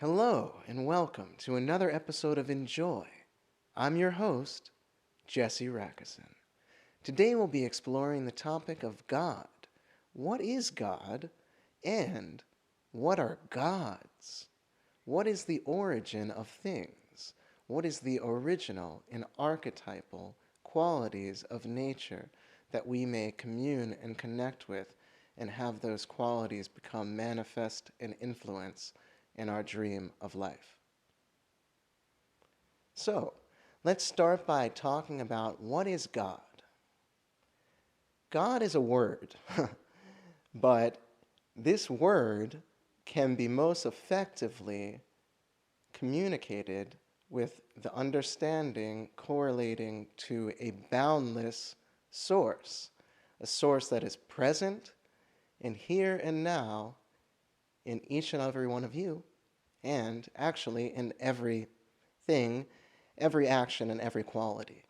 Hello, and welcome to another episode of Enjoy. I'm your host, Jesse Rakusin. Today we'll be exploring the topic of God. What is God, and what are gods? What is the origin of things? What is the original and archetypal qualities of nature that we may commune and connect with and have those qualities become manifest and influence in our dream of life? So, let's start by talking about what is God. God is a word, but this word can be most effectively communicated with the understanding correlating to a boundless source, a source that is present in here and now in each and every one of you, and actually in everything, every action, and every quality.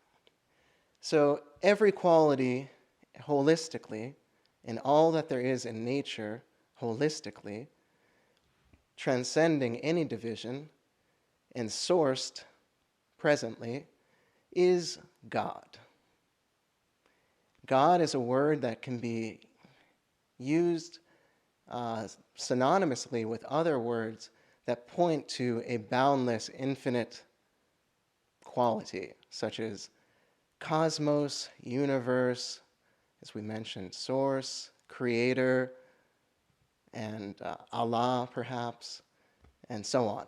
So every quality holistically, and all that there is in nature holistically, transcending any division and sourced presently, is God. God is a word that can be used synonymously with other words that point to a boundless, infinite quality, such as cosmos, universe, as we mentioned, source, creator, and Allah, perhaps, and so on.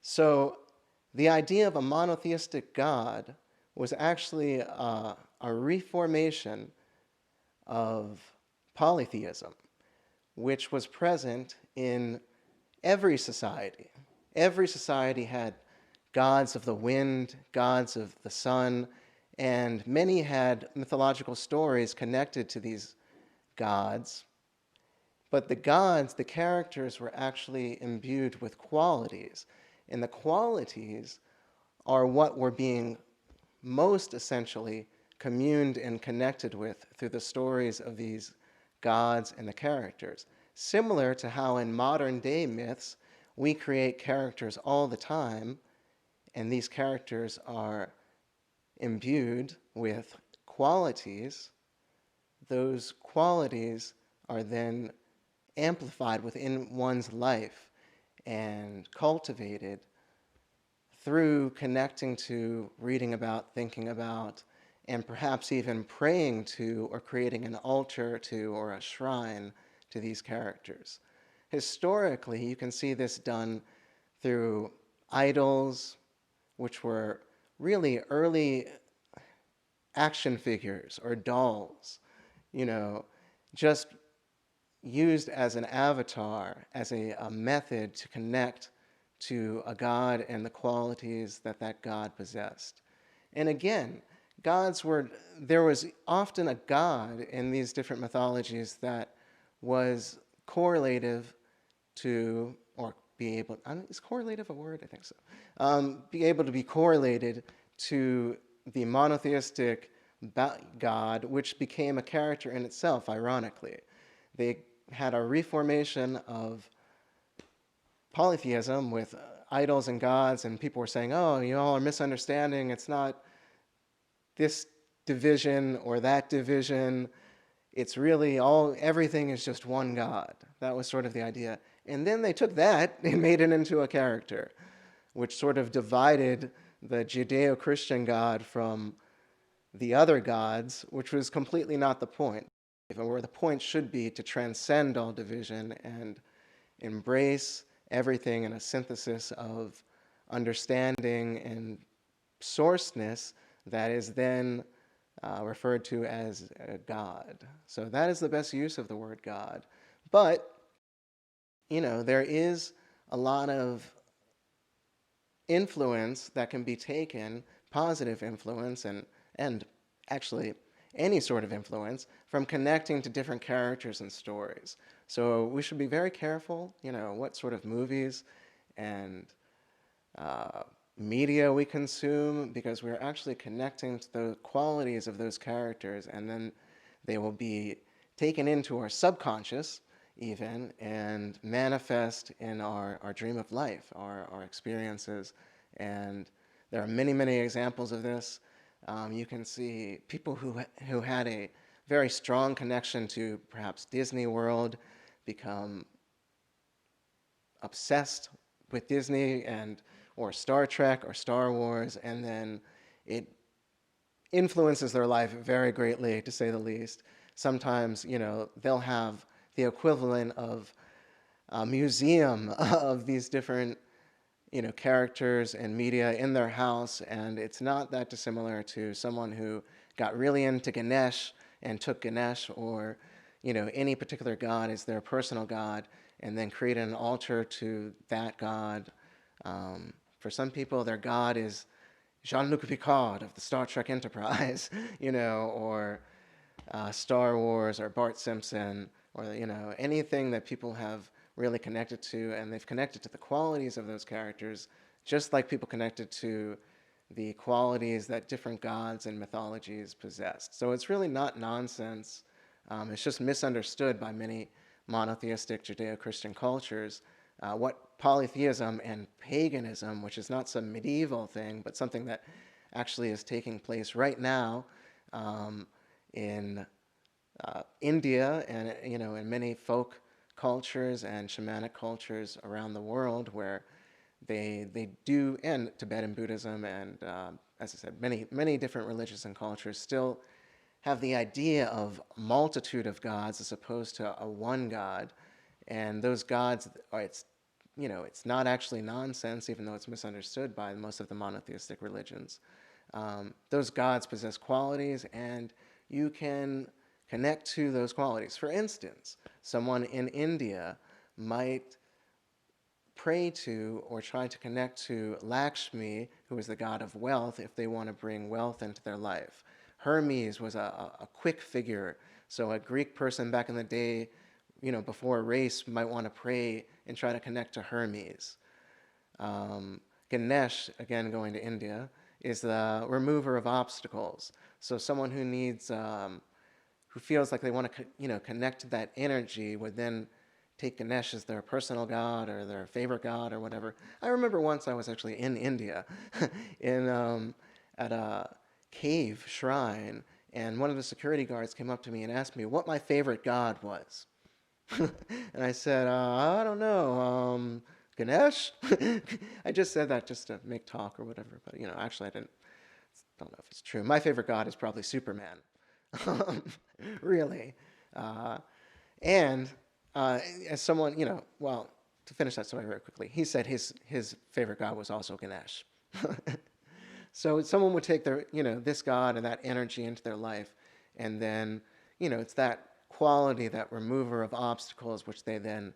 So the idea of a monotheistic God was actually a reformation of polytheism, which was present in every society. Every society had gods of the wind, gods of the sun, and many had mythological stories connected to these gods. But the gods, the characters, were actually imbued with qualities. And the qualities are what were being most essentially communed and connected with through the stories of these gods and the characters. Similar to how in modern day myths, we create characters all the time, and these characters are imbued with qualities. Those qualities are then amplified within one's life and cultivated through connecting to, reading about, thinking about, and perhaps even praying to or creating an altar to or a shrine to these characters. Historically, you can see this done through idols, which were really early action figures or dolls, just used as an avatar, as a method to connect to a god and the qualities that that god possessed. And again, there was often a god in these different mythologies that was correlative to, or be able, is correlative a word? I think so. Be able to be correlated to the monotheistic god, which became a character in itself, ironically. They had a reformation of polytheism with idols and gods, and people were saying, oh, you all are misunderstanding. It's not this division or that division. It's really everything is just one God. That was sort of the idea. And then they took that and made it into a character, which sort of divided the Judeo-Christian God from the other gods, which was completely not the point. Where the point should be to transcend all division and embrace everything in a synthesis of understanding and sourceness that is then referred to as God. So that is the best use of the word God. But, there is a lot of influence that can be taken, positive influence, and actually any sort of influence, from connecting to different characters and stories. So we should be very careful, what sort of movies and media we consume, because we're actually connecting to the qualities of those characters, and then they will be taken into our subconscious, even, and manifest in our dream of life, our experiences. And there are many, many examples of this. You can see people who had a very strong connection to perhaps Disney World become obsessed with Disney and or Star Trek or Star Wars, and then it influences their life very greatly, to say the least. Sometimes, they'll have the equivalent of a museum of these different, characters and media in their house, and it's not that dissimilar to someone who got really into Ganesh and took Ganesh or, any particular god as their personal god, and then created an altar to that god. For some people, their god is Jean-Luc Picard of the Star Trek Enterprise, or Star Wars or Bart Simpson, or anything that people have really connected to, and they've connected to the qualities of those characters, just like people connected to the qualities that different gods and mythologies possessed. So it's really not nonsense. It's just misunderstood by many monotheistic Judeo-Christian cultures. What polytheism and paganism, which is not some medieval thing, but something that actually is taking place right now in India and in many folk cultures and shamanic cultures around the world, where they do, and Tibetan Buddhism and as I said, many different religions and cultures still have the idea of multitude of gods as opposed to a one god, and those gods are it's not actually nonsense, even though it's misunderstood by most of the monotheistic religions. Those gods possess qualities, and you can connect to those qualities. For instance, someone in India might pray to or try to connect to Lakshmi, who is the god of wealth, if they want to bring wealth into their life. Hermes was a quick figure, so a Greek person back in the day, before a race, might want to pray and try to connect to Hermes. Ganesh, again going to India, is the remover of obstacles. So someone who needs, who feels like they want to, connect to that energy would then take Ganesh as their personal god or their favorite god or whatever. I remember once I was actually in India, at a cave shrine, and one of the security guards came up to me and asked me what my favorite god was. And I said, I don't know, Ganesh? I just said that just to make talk or whatever, but actually I don't know if it's true. My favorite god is probably Superman. Really. And as someone, well, to finish that story very quickly, he said his favorite god was also Ganesh. So someone would take their, this god and that energy into their life, and then, it's that quality, that remover of obstacles, which they then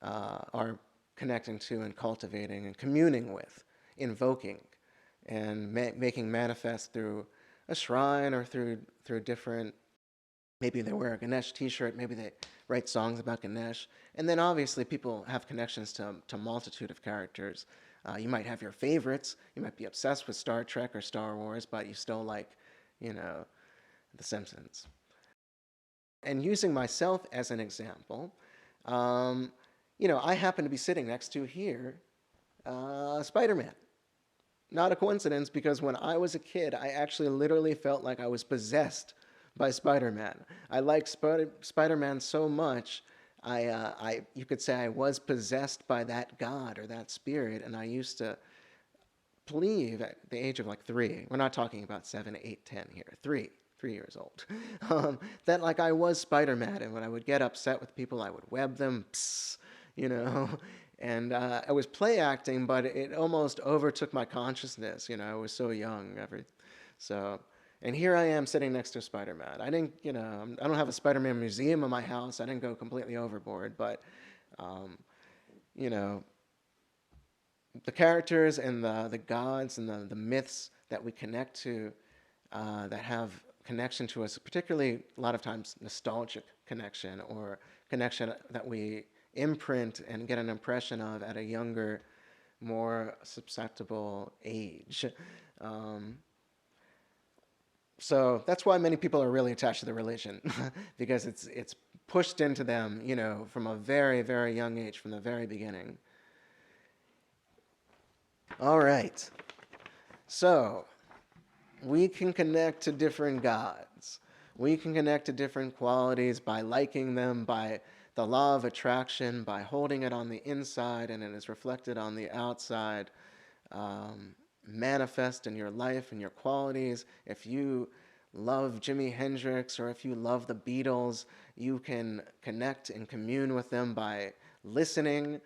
are connecting to and cultivating and communing with, invoking, and making manifest through a shrine or through different. Maybe they wear a Ganesh t-shirt, maybe they write songs about Ganesh, and then obviously people have connections to a multitude of characters. You might have your favorites, you might be obsessed with Star Trek or Star Wars, but you still like, The Simpsons. And using myself as an example, I happen to be sitting next to here Spider-Man. Not a coincidence, because when I was a kid, I actually literally felt like I was possessed by Spider-Man. I liked Spider-Man so much, you could say I was possessed by that god or that spirit, and I used to believe at the age of like 3, we're not talking about 7, 8, 10 here, 3 years old, that like I was Spider-Man, and when I would get upset with people, I would web them, and I was play acting, but it almost overtook my consciousness. I was so young. And here I am sitting next to Spider-Man. I didn't, I don't have a Spider-Man museum in my house. I didn't go completely overboard, but, the characters and the gods and the myths that we connect to, that have connection to us, particularly a lot of times nostalgic connection, or connection that we imprint and get an impression of at a younger, more susceptible age. So that's why many people are really attached to the religion, because it's pushed into them, from a very, very young age, from the very beginning. All right. So, we can connect to different gods. We can connect to different qualities by liking them, by the law of attraction, by holding it on the inside and it is reflected on the outside. Manifest in your life and your qualities. If you love Jimi Hendrix or if you love the Beatles, you can connect and commune with them by listening,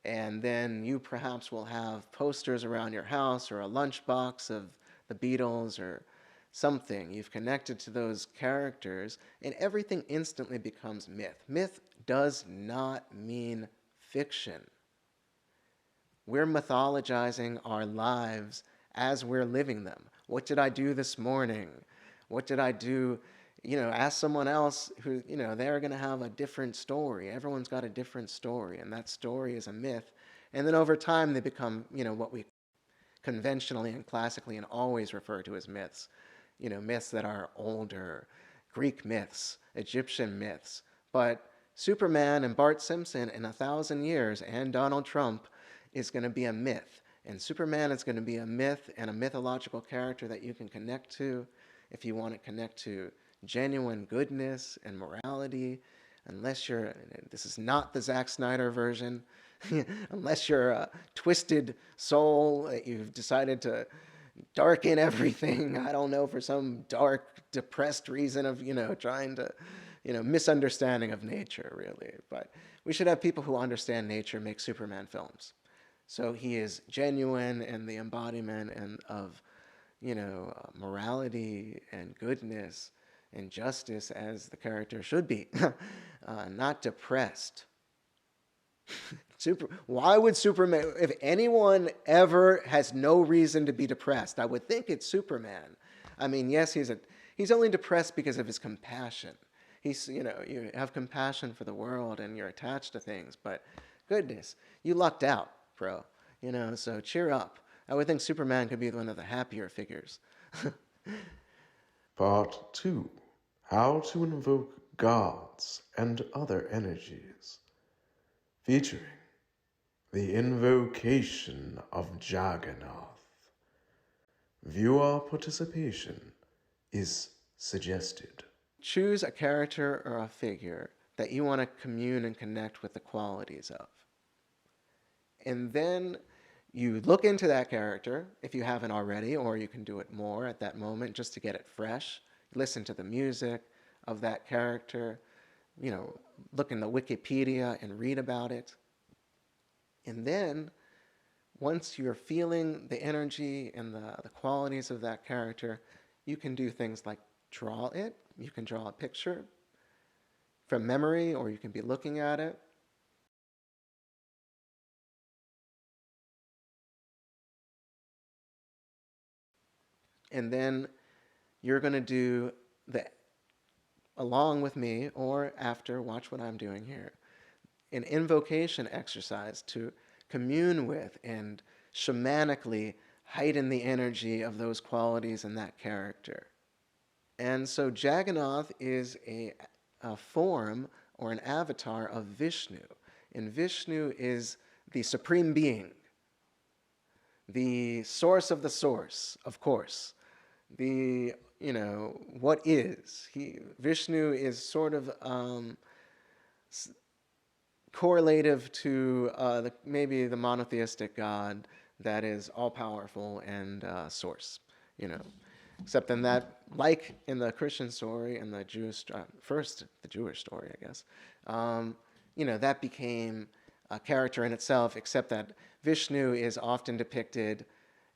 and then you perhaps will have posters around your house or a lunchbox of the Beatles or something. You've connected to those characters, and everything instantly becomes myth. Myth does not mean fiction. We're mythologizing our lives as we're living them. What did I do this morning? What did I do? Ask someone else who, they're going to have a different story. Everyone's got a different story, and that story is a myth. And then over time, they become, what we conventionally and classically and always refer to as myths. Myths that are older, Greek myths, Egyptian myths. But Superman and Bart Simpson in 1,000 years and Donald Trump is going to be a myth. And Superman is going to be a myth and a mythological character that you can connect to if you want to connect to genuine goodness and morality. This is not the Zack Snyder version, unless you're a twisted soul that you've decided to darken everything, I don't know, for some dark, depressed reason of, trying to, misunderstanding of nature, really. But we should have people who understand nature make Superman films. So he is genuine and the embodiment of, morality and goodness and justice as the character should be, not depressed. Why would Superman, if anyone ever has no reason to be depressed, I would think it's Superman. I mean, yes, he's only depressed because of his compassion. You have compassion for the world and you're attached to things, but goodness, you lucked out, bro. So cheer up. I would think Superman could be one of the happier figures. Part 2. How to invoke gods and other energies. Featuring the Invocation of Jagannath. Viewer participation is suggested. Choose a character or a figure that you want to commune and connect with the qualities of. And then you look into that character, if you haven't already, or you can do it more at that moment just to get it fresh. Listen to the music of that character, look in the Wikipedia and read about it. And then, once you're feeling the energy and the qualities of that character, you can do things like draw it. You can draw a picture from memory, or you can be looking at it. And then you're going to do along with me, or after, watch what I'm doing here, an invocation exercise to commune with and shamanically heighten the energy of those qualities in that character. And so Jagannath is a form or an avatar of Vishnu. And Vishnu is the supreme being, the source of the source, of course. What is. Vishnu is sort of correlative to maybe the monotheistic God that is all-powerful and source, Except in that, like in the Christian story and the Jewish, the Jewish story, I guess, that became a character in itself, except that Vishnu is often depicted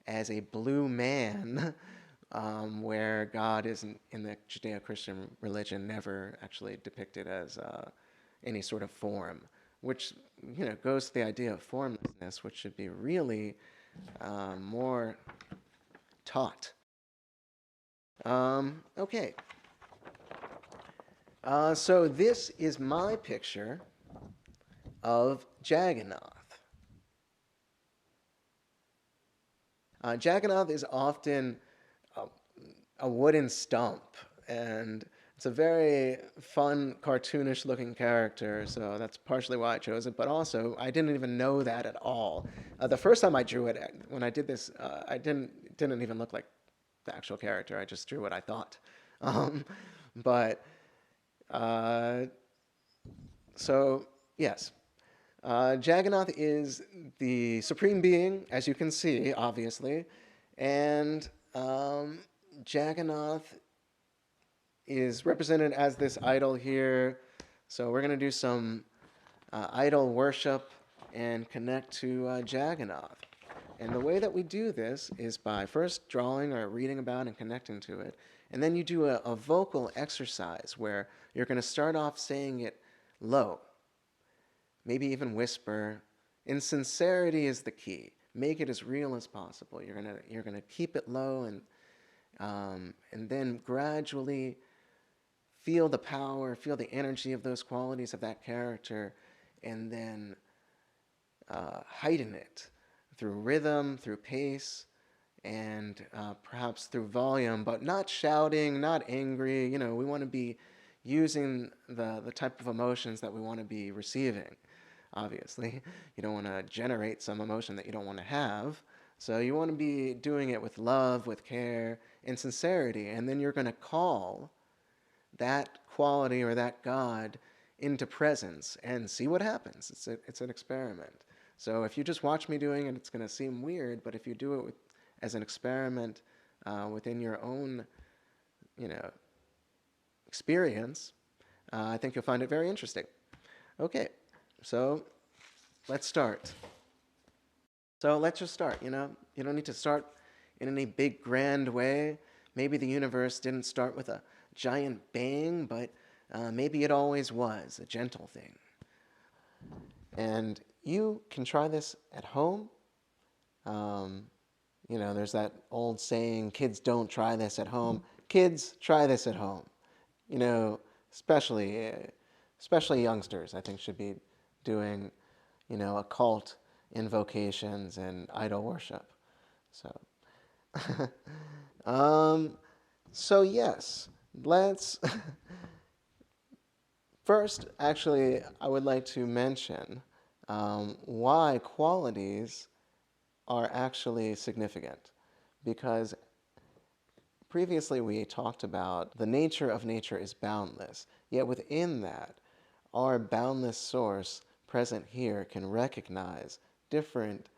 as a blue man, where God is in the Judeo-Christian religion never actually depicted as any sort of form, which goes to the idea of formlessness, which should be really more taught. Okay. So this is my picture of Jagannath. Jagannath is often a wooden stump, and It's a very fun, cartoonish looking character, so that's partially why I chose it. But also, I didn't even know that at all. The first time I drew it, when I did this, I didn't even look like the actual character. I just drew what I thought. Um, but uh, so yes, Jagannath is the supreme being, as you can see, obviously, and Jagannath is represented as this idol here. So we're going to do some idol worship and connect to Jagannath. And the way that we do this is by first drawing or reading about and connecting to it. And then you do a vocal exercise where you're going to start off saying it low, maybe even whisper. And sincerity is the key. Make it as real as possible. You're gonna keep it low and then gradually feel the power, feel the energy of those qualities of that character, and then heighten it through rhythm, through pace, and perhaps through volume, but not shouting, not angry. You know, we want to be using the type of emotions that we want to be receiving. Obviously, you don't want to generate some emotion that you don't want to have. So you want to be doing it with love, with care, and sincerity, and then you're going to call that quality or that God into presence and see what happens. It's an experiment. So if you just watch me doing it, it's going to seem weird. But if you do it as an experiment within your own, experience, I think you'll find it very interesting. Okay, so let's start. So let's just start. You don't need to start in any big grand way. Maybe the universe didn't start with a giant bang, but maybe it always was a gentle thing. And you can try this at home. There's that old saying, kids don't try this at home. Kids, try this at home. Especially youngsters, I think, should be doing, occult invocations and idol worship. So, so yes, let's first, actually, I would like to mention why qualities are actually significant. Because previously we talked about the nature of nature is boundless, yet within that, our boundless source present here can recognize different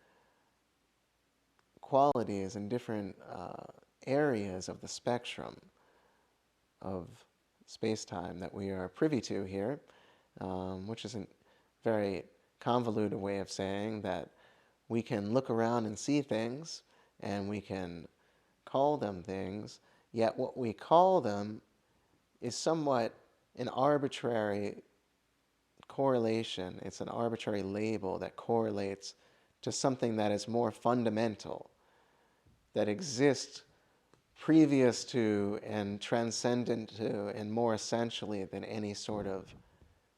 qualities and different areas of the spectrum of space-time that we are privy to here, which is a very convoluted way of saying that we can look around and see things, and we can call them things, yet what we call them is somewhat an arbitrary correlation. It's an arbitrary label that correlates to something that is more fundamental, that exists previous to and transcendent to and more essentially than any sort of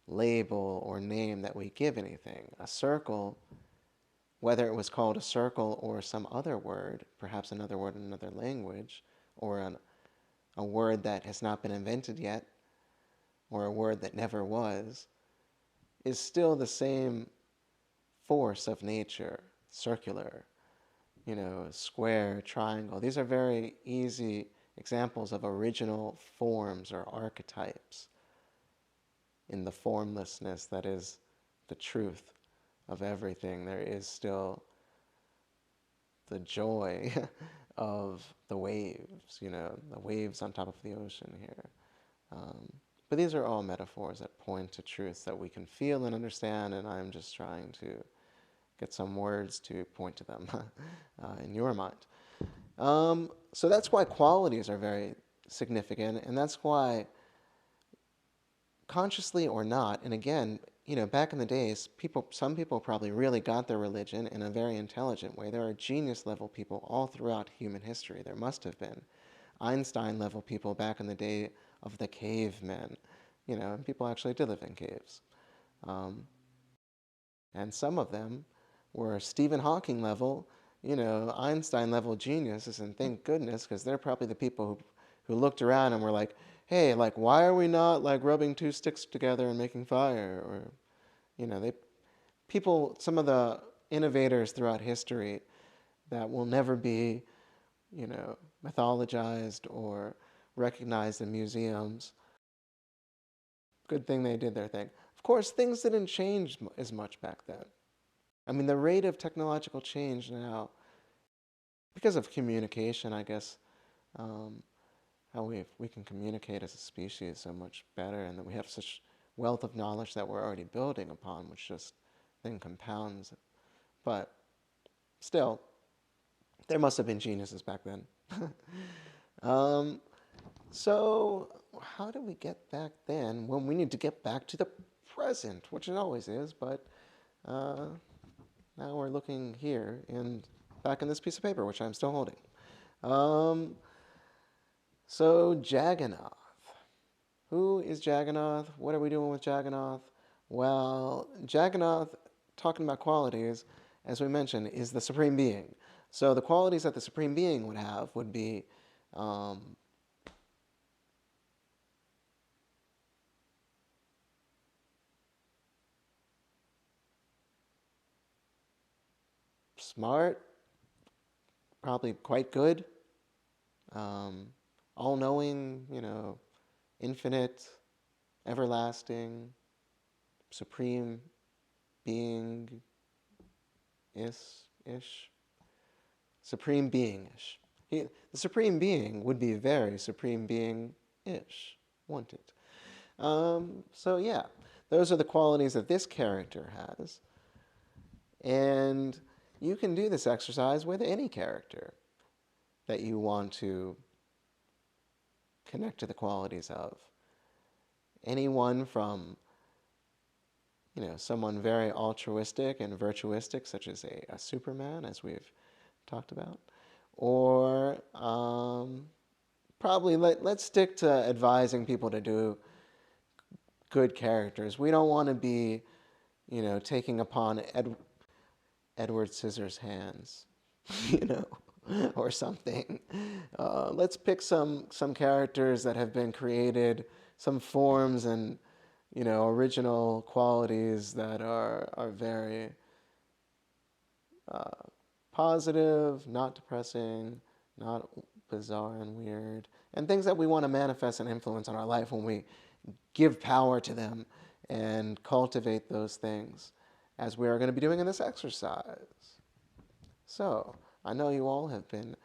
label or name that we give anything. A circle, whether it was called a circle or some other word, perhaps another word in another language, or a word that has not been invented yet, or a word that never was, is still the same force of nature, circular, square, triangle. These are very easy examples of original forms or archetypes in the formlessness that is the truth of everything. There is still the joy of the waves, the waves on top of the ocean here. But these are all metaphors that point to truths that we can feel and understand, and I'm just trying to get some words to point to them in your mind. So that's why qualities are very significant, and that's why, consciously or not, and again, back in the days, some people probably really got their religion in a very intelligent way. There are genius-level people all throughout human history. There must have been Einstein-level people back in the day of the cavemen. And people actually did live in caves. And some of them were Stephen Hawking level, Einstein level geniuses, and thank goodness, because they're probably the people who looked around and were like, hey, like, why are we not like rubbing two sticks together and making fire? Or, they people, some of the innovators throughout history that will never be, mythologized or recognized in museums. Good thing they did their thing. Of course, things didn't change as much back then. I mean, the rate of technological change now, because of communication, I guess, um, how we can communicate as a species so much better, and that we have such wealth of knowledge that we're already building upon, which just then compounds. But still, there must have been geniuses back then. um, so, how do we get back then? Well, we need to get back to the present, which it always is, but uh, now we're looking here and back in this piece of paper, which I'm still holding. Um, so, Jagannath. Who is Jagannath? What are we doing with Jagannath? Well, Jagannath, talking about qualities, as we mentioned, is the Supreme Being. So the qualities that the Supreme Being would have would be smart, probably quite good, um, all-knowing, infinite, everlasting, supreme being ish, supreme being-ish. The supreme being would be very supreme being-ish, wouldn't it? So yeah, those are the qualities that this character has. And you can do this exercise with any character that you want to connect to the qualities of. Anyone from, someone very altruistic and virtuistic, such as a Superman, as we've talked about, or probably let's stick to advising people to do good characters. We don't want to be, taking upon Edward Scissorhands, or something. Let's pick some characters that have been created, some forms and original qualities that are very positive, not depressing, not bizarre and weird, and things that we want to manifest and influence in our life when we give power to them and cultivate those things, as we are going to be doing in this exercise. So, I know you all have been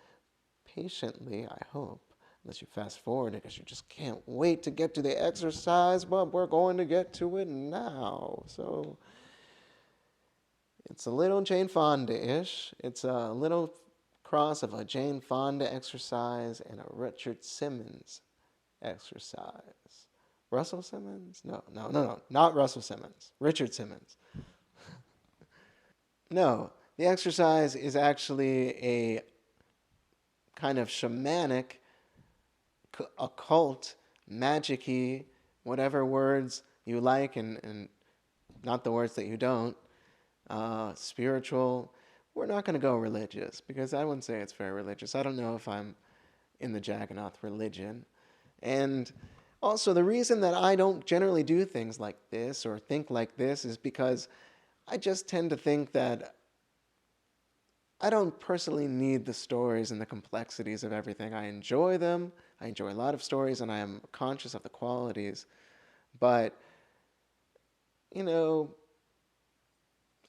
patiently, I hope, unless you fast forward it because you just can't wait to get to the exercise, but we're going to get to it now. So, it's a little Jane Fonda-ish. It's a little cross of a Jane Fonda exercise and a Richard Simmons exercise. Russell Simmons? No, not Russell Simmons. Richard Simmons. No, the exercise is actually a kind of shamanic, occult, magic-y, whatever words you like and not the words that you don't, spiritual. We're not going to go religious because I wouldn't say it's very religious. I don't know if I'm in the Jagannath religion. And also, the reason that I don't generally do things like this or think like this is because I just tend to think that I don't personally need the stories and the complexities of everything. I enjoy them. I enjoy a lot of stories, and I am conscious of the qualities. But, you know,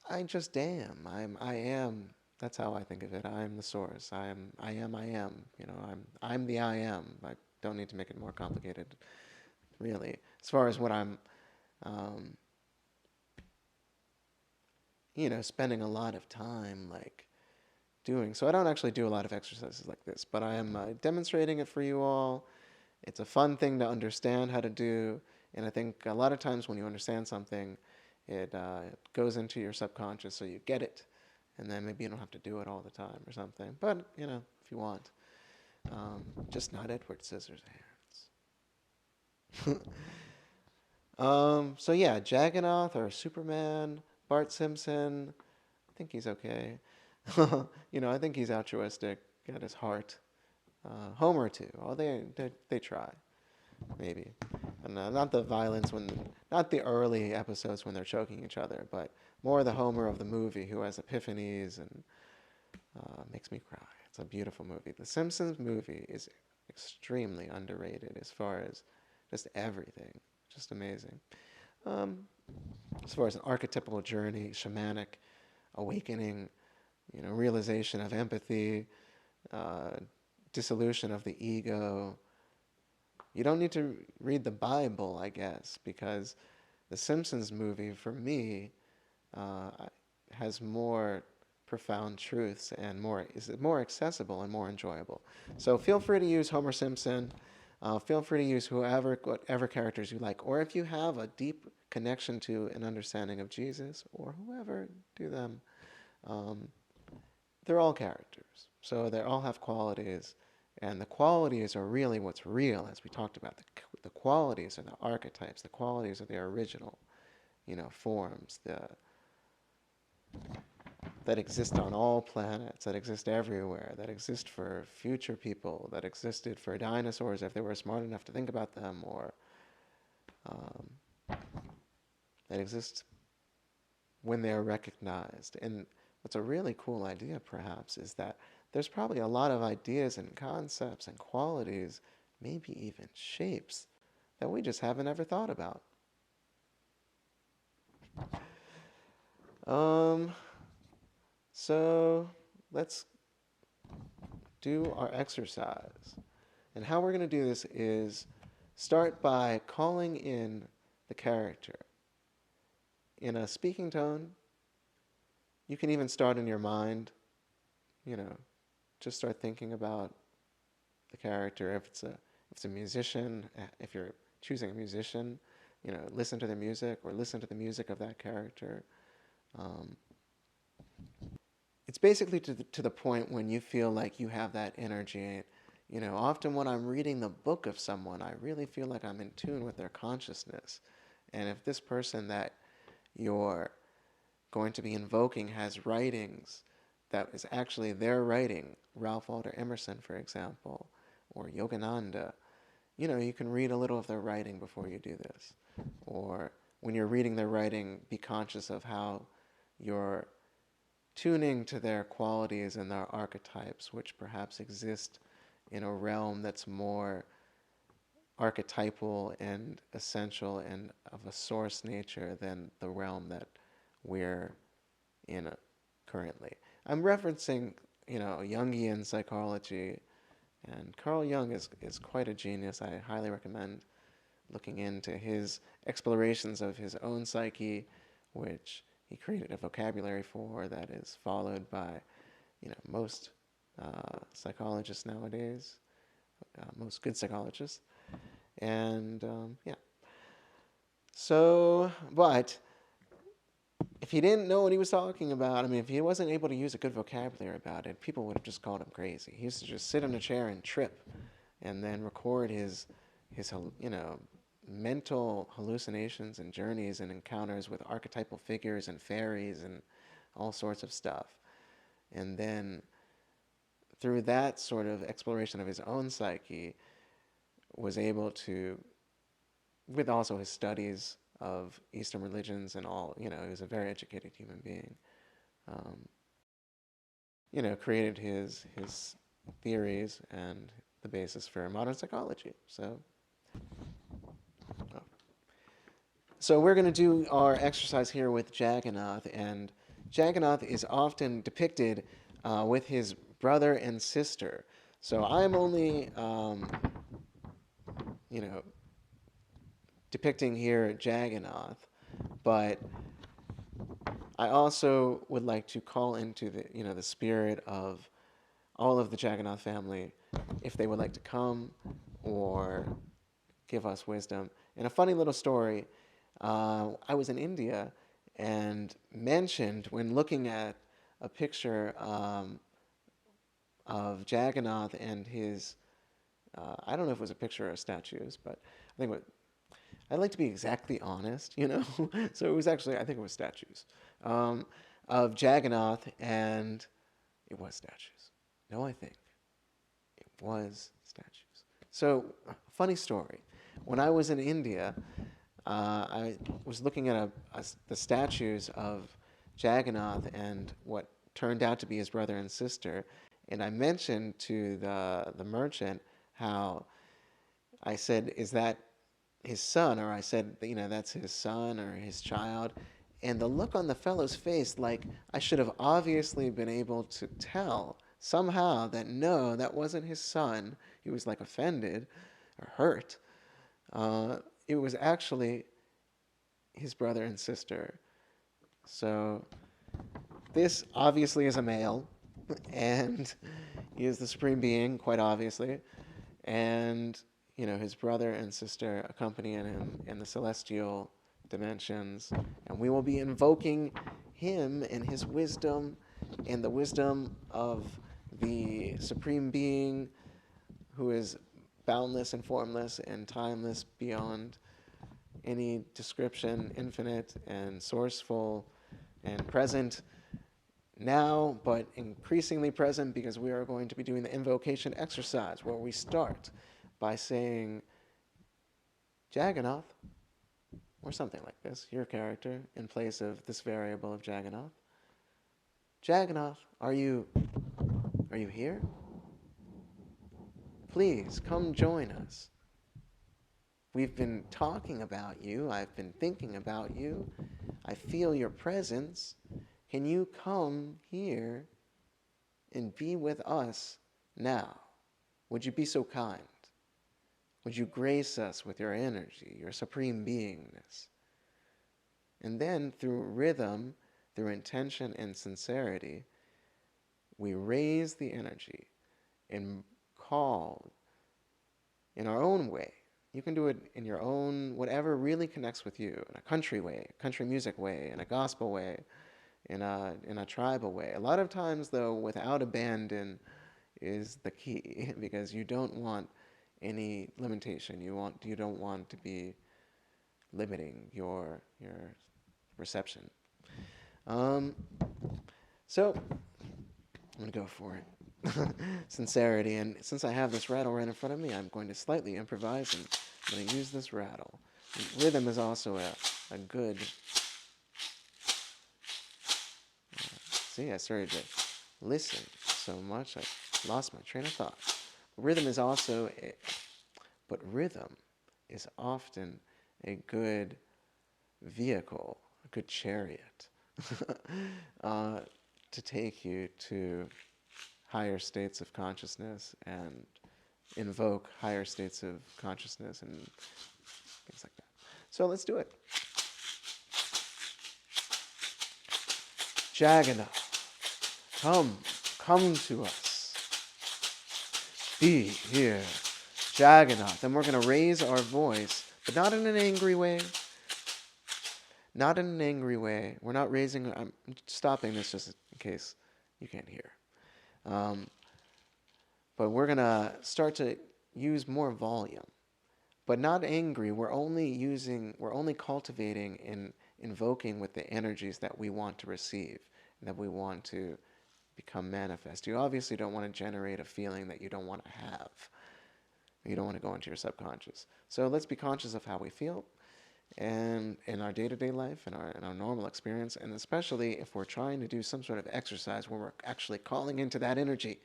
I just am. I am. That's how I think of it. I am the source. I am. You know, I'm the I am. I don't need to make it more complicated, really. As far as what I'm, um, spending a lot of time like doing. So I don't actually do a lot of exercises like this, but I am demonstrating it for you all. It's a fun thing to understand how to do, and I think a lot of times when you understand something, it goes into your subconscious, so you get it, and then maybe you don't have to do it all the time or something. But if you want, just not Edward Scissorhands. So yeah, Jagannath or Superman, Bart Simpson. I think he's okay. I think he's altruistic at his heart. Homer too. Oh, they try. maybe. And not the violence not the early episodes when they're choking each other, but more the Homer of the movie who has epiphanies and makes me cry. It's a beautiful movie. The Simpsons movie is extremely underrated as far as just everything. Just amazing. Um, as far as an archetypal journey, shamanic awakening, realization of empathy, uh, dissolution of the ego. You don't need to read the Bible, I guess, because the Simpsons movie, for me, uh, has more profound truths and is more accessible and more enjoyable. So feel free to use Homer Simpson. Feel free to use whatever characters you like, or if you have a deep connection to an understanding of Jesus or whoever, do them. Um, they're all characters, so they all have qualities, and the qualities are really what's real, as we talked about. The qualities are the archetypes. The qualities are the original, forms that exist on all planets, that exist everywhere, that exist for future people, that existed for dinosaurs if they were smart enough to think about them, or um, that exist when they are recognized. And what's a really cool idea, perhaps, is that there's probably a lot of ideas and concepts and qualities, maybe even shapes, that we just haven't ever thought about. Um, so let's do our exercise. And how we're going to do this is start by calling in the character in a speaking tone. You can even start in your mind, just start thinking about the character. If it's a musician, if you're choosing a musician, listen to their music or listen to the music of that character. Um, it's basically to the point when you feel like you have that energy. Often when I'm reading the book of someone, I really feel like I'm in tune with their consciousness. And if this person that you're going to be invoking has writings that is actually their writing, Ralph Waldo Emerson, for example, or Yogananda, you can read a little of their writing before you do this. Or when you're reading their writing, be conscious of how you're tuning to their qualities and their archetypes, which perhaps exist in a realm that's more archetypal and essential and of a source nature than the realm that we're in currently. I'm referencing, Jungian psychology, and Carl Jung is quite a genius. I highly recommend looking into his explorations of his own psyche, which he created a vocabulary for that is followed by, most psychologists nowadays, most good psychologists, and yeah. So, but if he didn't know what he was talking about, if he wasn't able to use a good vocabulary about it, people would have just called him crazy. He used to just sit in a chair and trip, and then record his mental hallucinations and journeys and encounters with archetypal figures and fairies and all sorts of stuff. And then through that sort of exploration of his own psyche, was able to, with also his studies of Eastern religions and all, he was a very educated human being, created his theories and the basis for modern psychology. So we're going to do our exercise here with Jagannath, and Jagannath is often depicted with his brother and sister. So I'm only, depicting here Jagannath, but I also would like to call into the spirit of all of the Jagannath family, if they would like to come or give us wisdom. And a funny little story, I was in India and mentioned when looking at a picture of Jagannath and his, I don't know if it was a picture or statues, but I'd like to be exactly honest, So it was actually, I think it was statues of Jagannath, and it was statues. No, I think it was statues. So, funny story. When I was in India, I was looking at the statues of Jagannath and what turned out to be his brother and sister, and I mentioned to the merchant how I said, "Is that his son?" Or I said, "That's his son or his child." And the look on the fellow's face, like I should have obviously been able to tell somehow that no, that wasn't his son. He was like offended or hurt. It was actually his brother and sister. So this obviously is a male, and he is the supreme being, quite obviously. And his brother and sister accompanying him in the celestial dimensions, and we will be invoking him and his wisdom and the wisdom of the supreme being who is boundless and formless and timeless beyond any description, infinite and sourceful and present now, but increasingly present, because we are going to be doing the invocation exercise where we start by saying Jagannath, or something like this, your character, in place of this variable of Jagannath. Jagannath, are you here? Please come join us. We've been talking about you. I've been thinking about you. I feel your presence. Can you come here and be with us now? Would you be so kind? Would you grace us with your energy, your supreme beingness? And then through rhythm, through intention and sincerity, we raise the energy and call in our own way. You can do it in your own, whatever really connects with you, in a country way, country music way, in a gospel way, in a tribal way. A lot of times, though, without abandon is the key, because you don't want any limitation. You don't want to be limiting your reception. So I'm gonna go for it. Sincerity, and since I have this rattle right in front of me, I'm going to slightly improvise, and I'm going to use this rattle. And rhythm is also a good. See, I started to listen so much I lost my train of thought. Rhythm is also, but rhythm is often a good vehicle, a good chariot to take you to higher states of consciousness and invoke higher states of consciousness and things like that. So let's do it. Jagannath, come to us. Be here, Jagannath. And we're going to raise our voice, but not in an angry way. Not in an angry way. We're not raising, I'm stopping this just in case you can't hear. But we're going to start to use more volume, but not angry. We're only cultivating and invoking with the energies that we want to receive and that we want to become manifest. You obviously don't want to generate a feeling that you don't want to have. You don't want to go into your subconscious. So let's be conscious of how we feel and in our day-to-day life, in our normal experience, and especially if we're trying to do some sort of exercise where we're actually calling into that energy.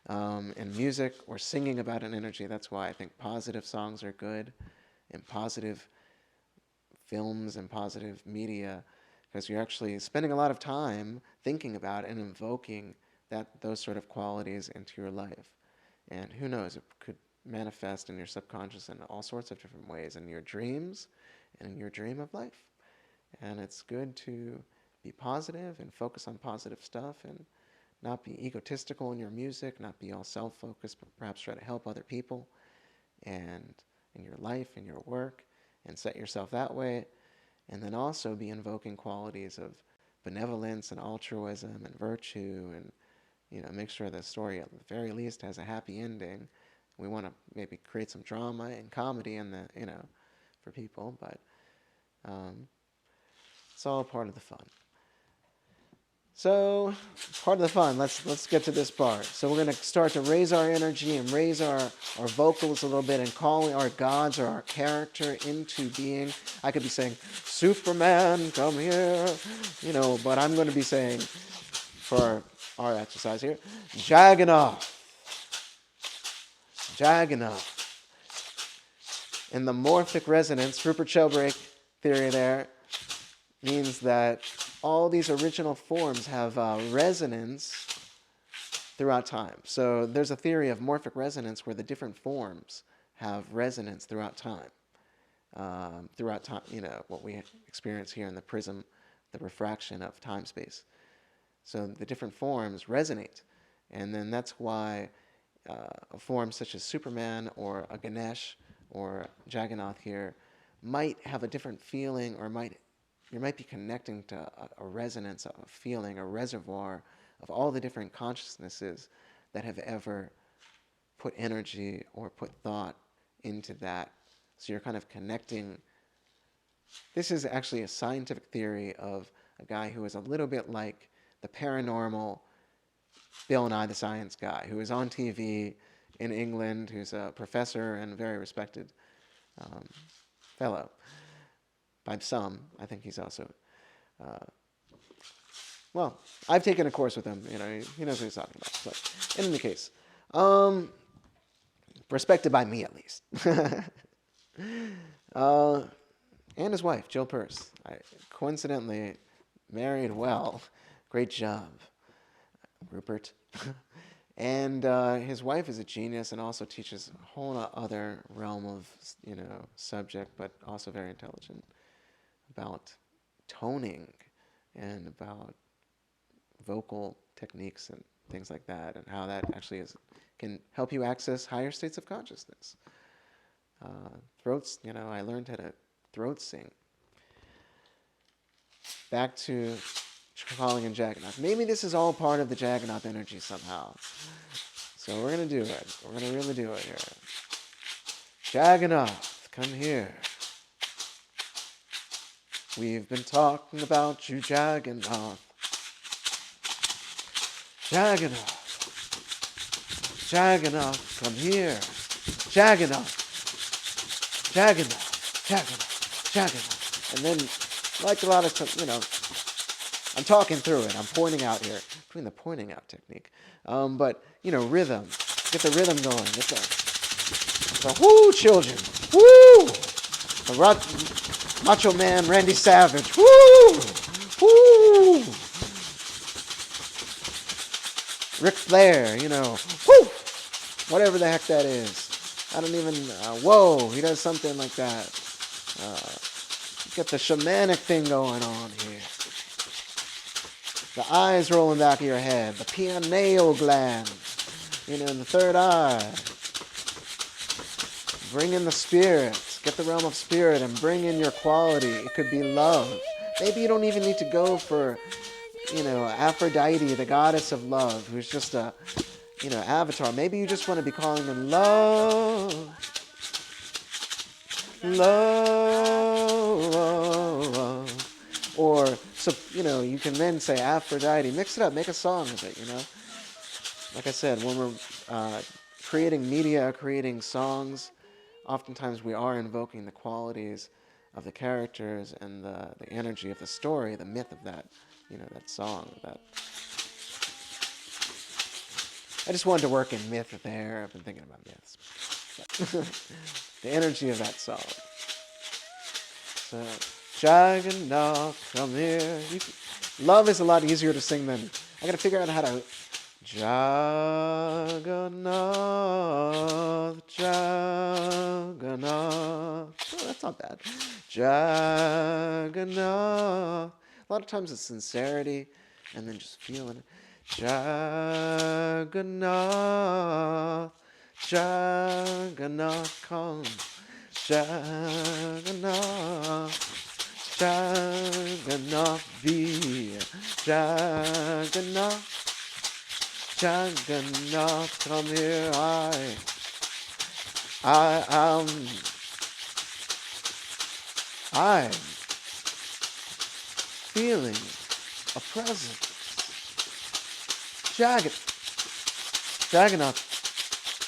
In music or singing about an energy, that's why I think positive songs are good, and positive films and positive media, because you're actually spending a lot of time thinking about and invoking those sort of qualities into your life. And who knows, it could manifest in your subconscious in all sorts of different ways, in your dreams and in your dream of life. And it's good to be positive and focus on positive stuff, and not be egotistical in your music, not be all self-focused, but perhaps try to help other people and in your life, in your work, and set yourself that way. And then also be invoking qualities of benevolence and altruism and virtue, and make sure the story at the very least has a happy ending. We want to maybe create some drama and comedy in for people, but it's all part of the fun. So part of the fun, let's get to this part. So we're going to start to raise our energy and raise our vocals a little bit and call our gods or our character into being. I could be saying, Superman, come here, but I'm going to be saying, for our exercise here, Jagannath. Jagannath. In the morphic resonance, Rupert Sheldrake theory there, means that all these original forms have resonance throughout time. So there's a theory of morphic resonance where the different forms have resonance throughout time. What we experience here in the prism, the refraction of time-space. So the different forms resonate. And then that's why a form such as Superman or a Ganesh or Jagannath here might have a different feeling, or you might be connecting to a resonance, a feeling, a reservoir of all the different consciousnesses that have ever put energy or put thought into that. So you're kind of connecting. This is actually a scientific theory of a guy who is a little bit like the paranormal Bill Nye the Science Guy, who is on TV in England, who's a professor and a very respected fellow. By some, I think he's also, I've taken a course with him. He knows what he's talking about. But in any case, respected by me at least. And his wife, Jill Peirce. Coincidentally, married well. Great job, Rupert. And his wife is a genius and also teaches a whole other realm of, subject, but also very intelligent, about toning and about vocal techniques and things like that, and how that actually can help you access higher states of consciousness. Throats, I learned how to throat sing. Back to calling in Jagannath. Maybe this is all part of the Jagannath energy somehow. So we're going to do it. We're going to really do it here. Jagannath, come here. We've been talking about you, Jagannath. Jagannath. Jagannath, come here. Jagannath. Jagannath. Jagannath. Jagannath. And then, like a lot of, I'm talking through it. I'm pointing out here. I'm doing the pointing out technique. But, rhythm. Get the rhythm going. Get the whoo, children. Woo! The Macho Man Randy Savage. Woo! Woo! Ric Flair, woo! Whatever the heck that is. I don't even, whoa, he does something like that. Get the shamanic thing going on here. The eyes rolling back of your head. The pineal gland. In the third eye. Bring in the spirit. Get the realm of spirit and bring in your quality. It could be love. Maybe you don't even need to go for, Aphrodite, the goddess of love, who's just a, avatar. Maybe you just want to be calling in love. Love. Or, so, you can then say Aphrodite. Mix it up. Make a song of it, Like I said, when we're creating media, creating songs, oftentimes we are invoking the qualities of the characters and the energy of the story, the myth of that, that song. I just wanted to work in myth there. I've been thinking about myths. The energy of that song. So, Jagannath, come here. Love is a lot easier to sing than... I got to figure out how to... Jagannath, Jagannath. Oh, that's not bad. Jagannath. A lot of times it's sincerity and then just feeling it. Jagannath, Jagannath, come. Jagannath, Jagannath be. Jagannath, Jagannath, come here. I'm feeling a presence. Jagannath.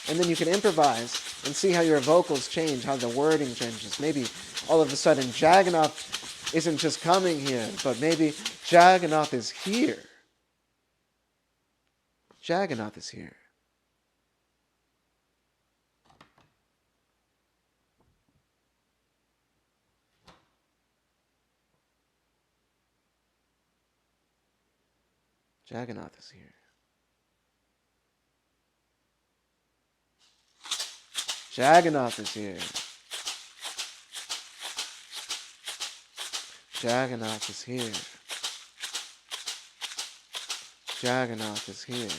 And then you can improvise and see how your vocals change, how the wording changes. Maybe all of a sudden Jagannath isn't just coming here, but maybe Jagannath is here. Jagannath is here. Jagannath is here. Jagannath is here. Jagannath is here. Jagannath is here.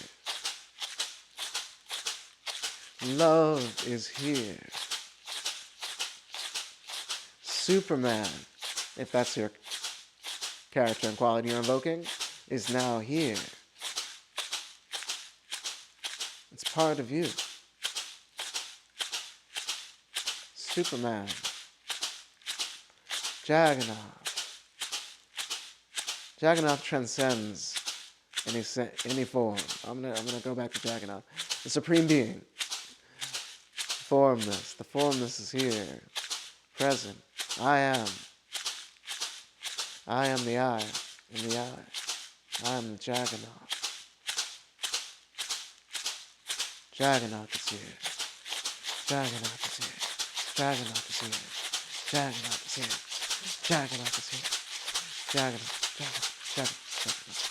Love is here. Superman, if that's your character and quality you're invoking, is now here. It's part of you. Superman. Jagannath. Jagannath transcends any form. I'm gonna go back to Jagannath. The Supreme Being. Formless. The formless is here. Present. I am. I am the I in the I. I am the Jagannath. Jagannath is here. Jagannath is here. Jagannath is here. Jagannath is here. Jagannath is here. Jagannath. Jagannath.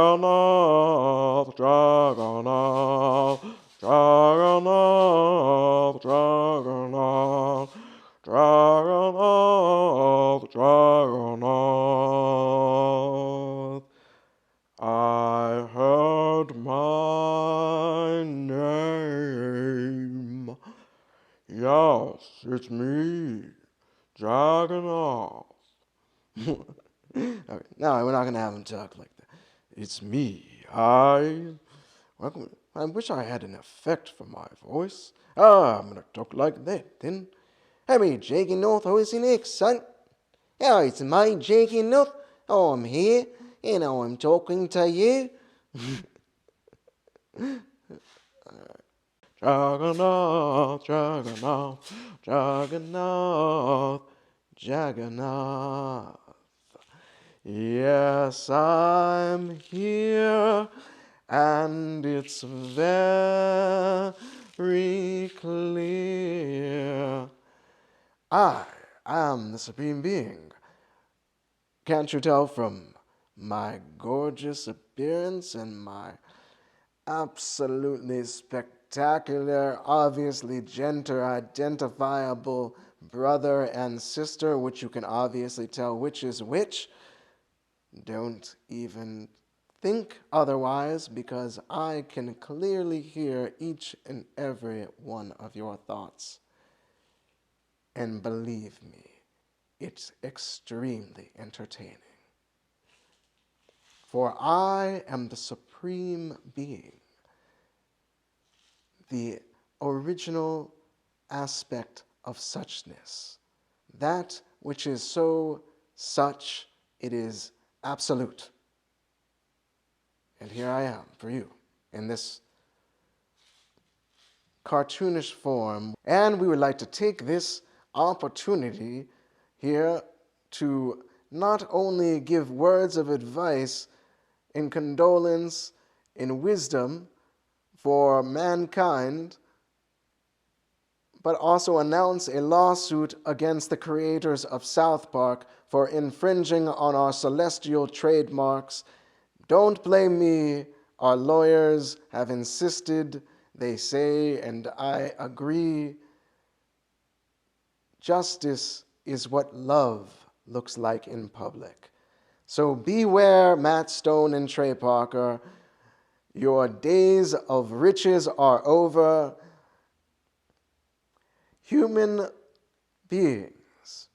Jagannath, Jagannath, Jagannath, Jagannath, Jagannath, Jagannath. I heard my name. Yes, it's me, Jagannath. Okay, no, we're not going to have him talk like that. It's me. I wish I had an effect for my voice. I'm gonna talk like that then. Hey, Jakey North, who is he next, son? Oh, it's me, Jakey North. Oh, I'm here, and I'm talking to you. Jagannath, Jagannath, Jagannath, Jagannath. Yes, I'm here, and it's very clear. I am the Supreme Being. Can't you tell from my gorgeous appearance and my absolutely spectacular, obviously gender identifiable brother and sister, which you can obviously tell which is which? Don't even think otherwise, because I can clearly hear each and every one of your thoughts. And believe me, it's extremely entertaining. For I am the Supreme Being, the original aspect of suchness, that which is so such it is absolute. And here I am for you in this cartoonish form. And we would like to take this opportunity here to not only give words of advice in condolence, in wisdom for mankind, but also announce a lawsuit against the creators of South Park for infringing on our celestial trademarks. Don't blame me, Our lawyers have insisted, they say, and I agree, justice is what love looks like in public. So beware, Matt Stone and Trey Parker. Your days of riches are over. Human beings,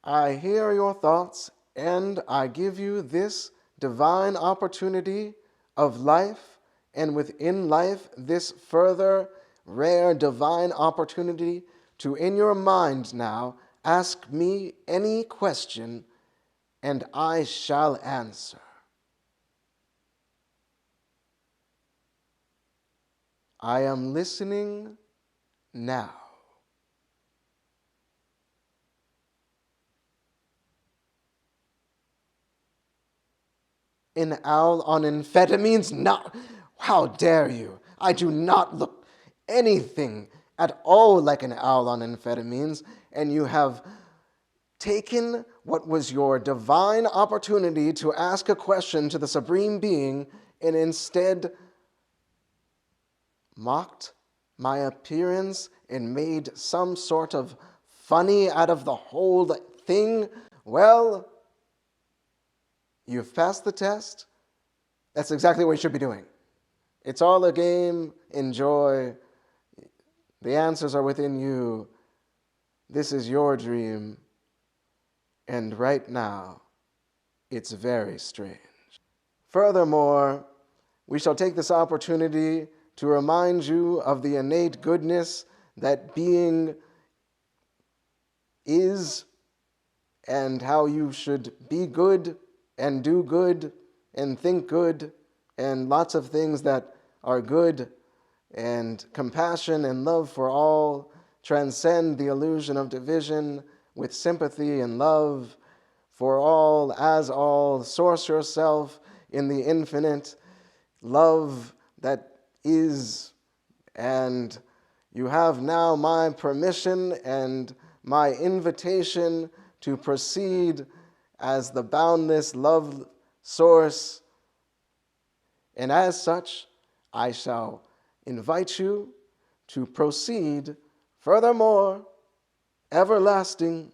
I hear your thoughts, and I give you this divine opportunity of life, and within life, this further rare divine opportunity to, in your mind now, ask me any question, and I shall answer. I am listening now. An owl on amphetamines? No. How dare you? I do not look anything at all like an owl on amphetamines, and you have taken what was your divine opportunity to ask a question to the Supreme Being and instead mocked my appearance and made some sort of funny out of the whole thing. Well, you've passed the test. That's exactly what you should be doing. It's all a game. Enjoy. The answers are within you. This is your dream. And right now, it's very strange. Furthermore, we shall take this opportunity to remind you of the innate goodness that being is, and how you should be good and do good and think good and lots of things that are good, and compassion and love for all transcend the illusion of division with sympathy and love for all, as all. Source yourself in the infinite love that is, and you have now my permission and my invitation to proceed as the boundless love source. And as such, I shall invite you to proceed furthermore, everlasting,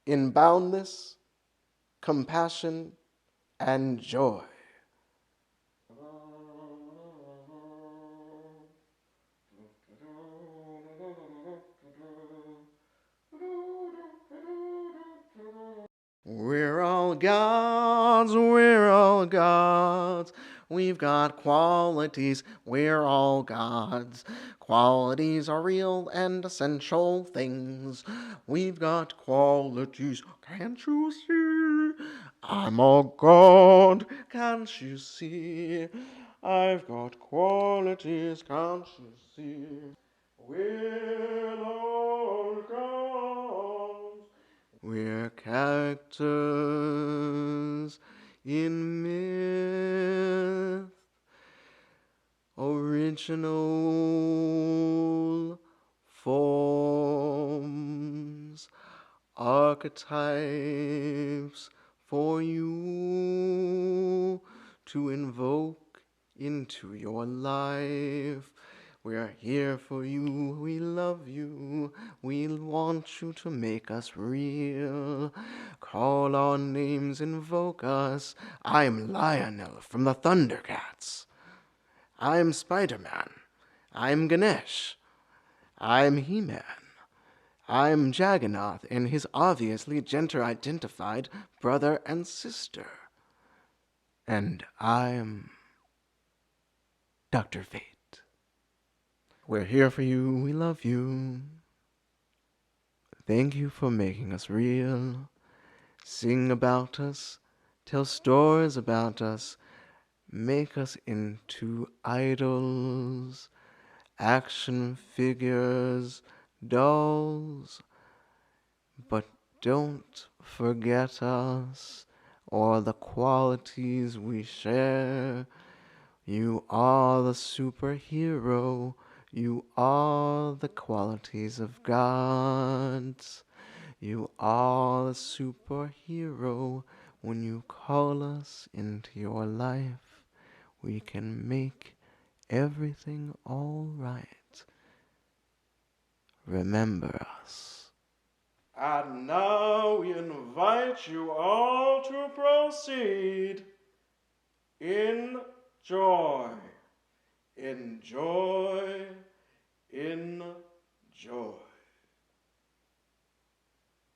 in boundless compassion and joy. We're all gods, we're all gods. We've got qualities, we're all gods. Qualities are real and essential things. We've got qualities, can't you see? I'm a god, can't you see? I've got qualities, can't you see? We're all gods. We're characters in myth, original forms, archetypes for you to invoke into your life. We are here for you, we love you, we want you to make us real. Call our names, invoke us. I'm Lionel from the Thundercats. I'm Spider-Man. I'm Ganesh. I'm He-Man. I'm Jagannath and his obviously gender-identified brother and sister. And I'm Dr. Fate. We're here for you, we love you. Thank you for making us real. Sing about us, tell stories about us, make us into idols, action figures, dolls. But don't forget us or the qualities we share. You are the superhero. You are the qualities of gods. You are the superhero when you call us into your life. we can make everything all right. Remember us. And now we invite you all to proceed. Enjoy, enjoy, enjoy.